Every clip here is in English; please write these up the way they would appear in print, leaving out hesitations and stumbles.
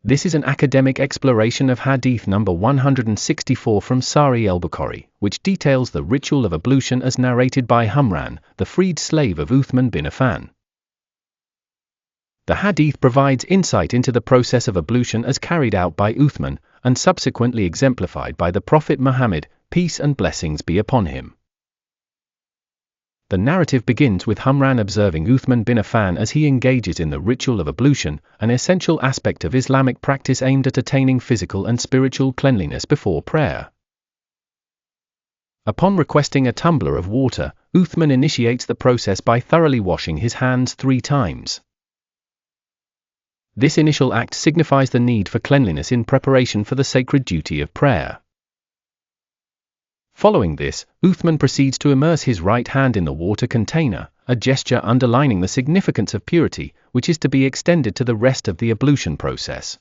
This is an academic exploration of Hadith number 164 from Sahi Al-Bukhari, which details the ritual of ablution as narrated by Humran, the freed slave of Uthman bin Affan. The Hadith provides insight into the process of ablution as carried out by Uthman, and subsequently exemplified by the Prophet Muhammad, peace and blessings be upon him. The narrative begins with Humran observing Uthman bin Affan as he engages in the ritual of ablution, an essential aspect of Islamic practice aimed at attaining physical and spiritual cleanliness before prayer. Upon requesting a tumbler of water, Uthman initiates the process by thoroughly washing his hands 3 times. This initial act signifies the need for cleanliness in preparation for the sacred duty of prayer. Following this, Uthman proceeds to immerse his right hand in the water container, a gesture underlining the significance of purity, which is to be extended to the rest of the ablution process.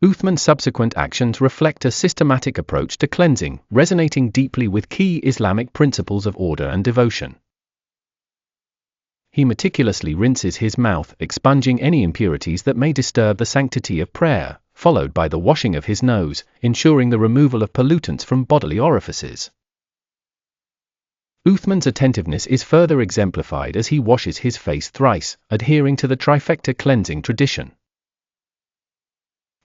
Uthman's subsequent actions reflect a systematic approach to cleansing, resonating deeply with key Islamic principles of order and devotion. He meticulously rinses his mouth, expunging any impurities that may disturb the sanctity of prayer, followed by the washing of his nose, ensuring the removal of pollutants from bodily orifices. Uthman's attentiveness is further exemplified as he washes his face thrice, adhering to the trifecta cleansing tradition.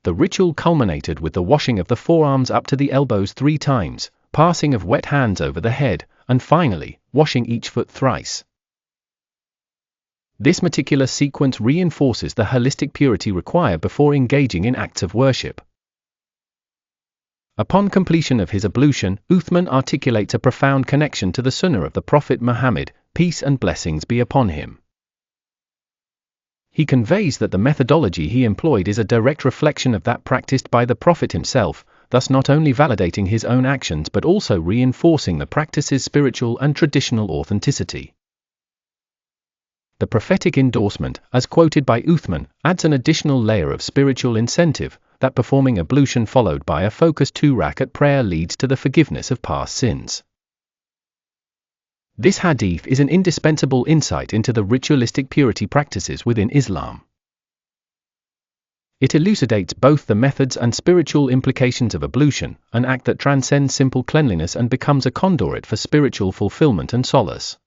The ritual culminated with the washing of the forearms up to the elbows 3 times, passing of wet hands over the head, and finally, washing each foot thrice. This meticulous sequence reinforces the holistic purity required before engaging in acts of worship. Upon completion of his ablution, Uthman articulates a profound connection to the Sunnah of the Prophet Muhammad, peace and blessings be upon him. He conveys that the methodology he employed is a direct reflection of that practiced by the Prophet himself, thus not only validating his own actions but also reinforcing the practice's spiritual and traditional authenticity. The prophetic endorsement, as quoted by Uthman, adds an additional layer of spiritual incentive, that performing ablution followed by a focused 2-rakat prayer leads to the forgiveness of past sins. This hadith is an indispensable insight into the ritualistic purity practices within Islam. It elucidates both the methods and spiritual implications of ablution, an act that transcends simple cleanliness and becomes a conduit for spiritual fulfillment and solace.